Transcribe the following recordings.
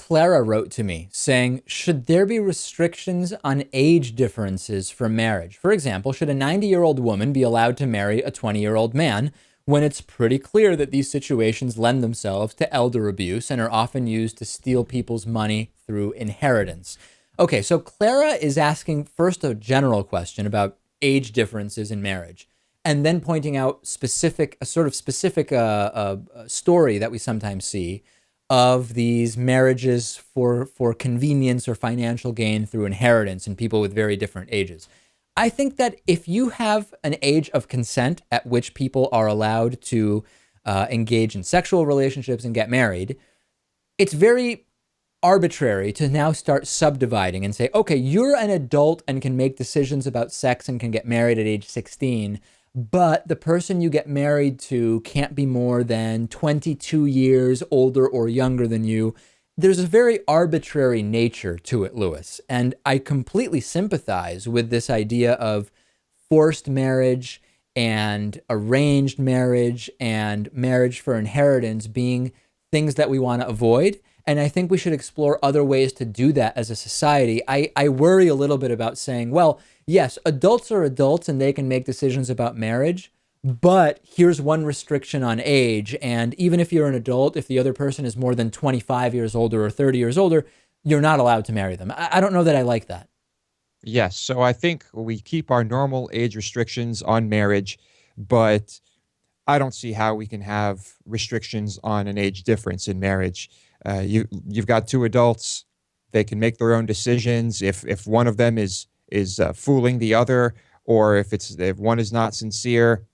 Clara wrote to me saying, should there be restrictions on age differences for marriage? For example, should a 90-year-old woman be allowed to marry a 20-year-old man when it's pretty clear that these situations lend themselves to elder abuse and are often used to steal people's money through inheritance? Okay, so Clara is asking first a general question about age differences in marriage, and then pointing out a sort of specific story that we sometimes see of these marriages for convenience or financial gain through inheritance and people with very different ages. I think that if you have an age of consent at which people are allowed to engage in sexual relationships and get married, it's very arbitrary to now start subdividing and say, okay, you're an adult and can make decisions about sex and can get married at age 16, but the person you get married to can't be more than 22 years older or younger than you. There's a very arbitrary nature to it, Lewis. And I completely sympathize with this idea of forced marriage and arranged marriage and marriage for inheritance being things that we want to avoid. And I think we should explore other ways to do that as a society. I worry a little bit about saying, well, yes, adults are adults and they can make decisions about marriage, but here's one restriction on age. And even if you're an adult, if the other person is more than 25 years older or 30 years older, you're not allowed to marry them. I don't know that I like that. Yes. So I think we keep our normal age restrictions on marriage, but I don't see how we can have restrictions on an age difference in marriage. You've got two adults; they can make their own decisions. If one of them is fooling the other, or if one is not sincere,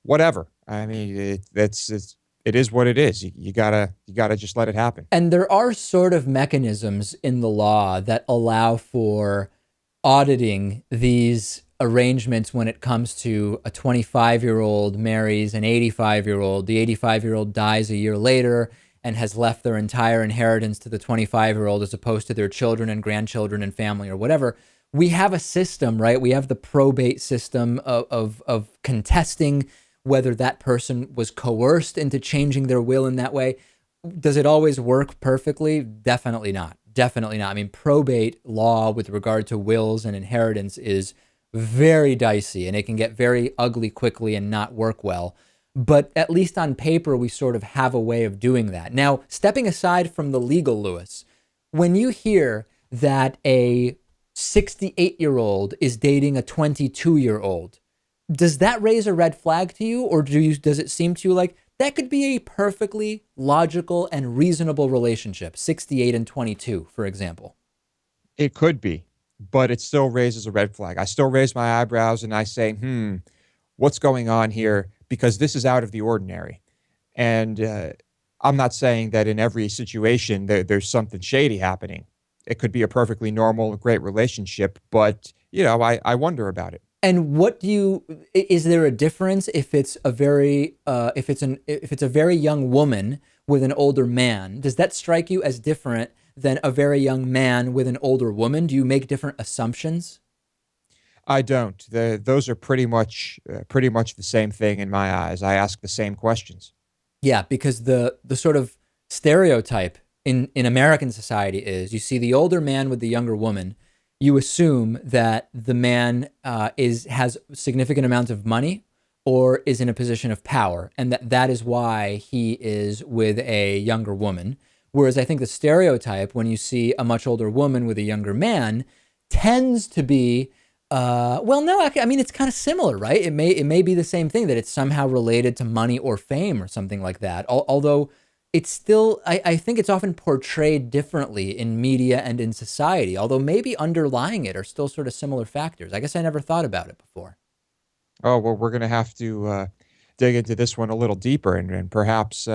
whatever. I mean, it is what it is. You gotta just let it happen. And there are sort of mechanisms in the law that allow for auditing these arrangements when it comes to a 25-year-old marries an 85-year-old. The 85-year-old dies a year later and has left their entire inheritance to the 25-year-old as opposed to their children and grandchildren and family or whatever. We have a system, right? We have the probate system of contesting whether that person was coerced into changing their will in that way. Does it always work perfectly? Definitely not. Definitely not. I mean, probate law with regard to wills and inheritance is very dicey and it can get very ugly quickly and not work well. But at least on paper, we sort of have a way of doing that. Now, stepping aside from the legal, Lewis, when you hear that a 68-year-old is dating a 22-year-old, does that raise a red flag to you? Or does it seem to you like that could be a perfectly logical and reasonable relationship, 68 and 22, for example? It could be, but it still raises a red flag. I still raise my eyebrows and I say, what's going on here? Because this is out of the ordinary. And I'm not saying that in every situation there's something shady happening. It could be a perfectly normal, great relationship, but I wonder about it. And is there a difference if it's a very young woman with an older man? Does that strike you as different than a very young man with an older woman? Do you make different assumptions? I don't. Those are pretty much the same thing in my eyes. I ask the same questions. Yeah, because the sort of stereotype in American society is you see the older man with the younger woman, you assume that the man has significant amounts of money or is in a position of power, and that is why he is with a younger woman. Whereas I think the stereotype, when you see a much older woman with a younger man, tends to be, well, no, I mean, it's kind of similar, right? It may be the same thing, that it's somehow related to money or fame or something like that. Although it's still, I think it's often portrayed differently in media and in society, although maybe underlying it are still sort of similar factors. I guess I never thought about it before. Oh, well, we're going to have to dig into this one a little deeper, and perhaps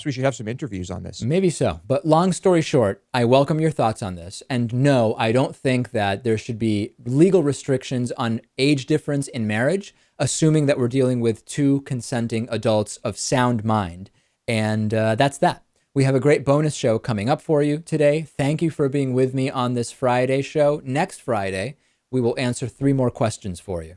we should have some interviews on this. Maybe so. But long story short, I welcome your thoughts on this. And no, I don't think that there should be legal restrictions on age difference in marriage, assuming that we're dealing with two consenting adults of sound mind. And that's that. We have a great bonus show coming up for you today. Thank you for being with me on this Friday show. Next Friday, we will answer 3 more questions for you.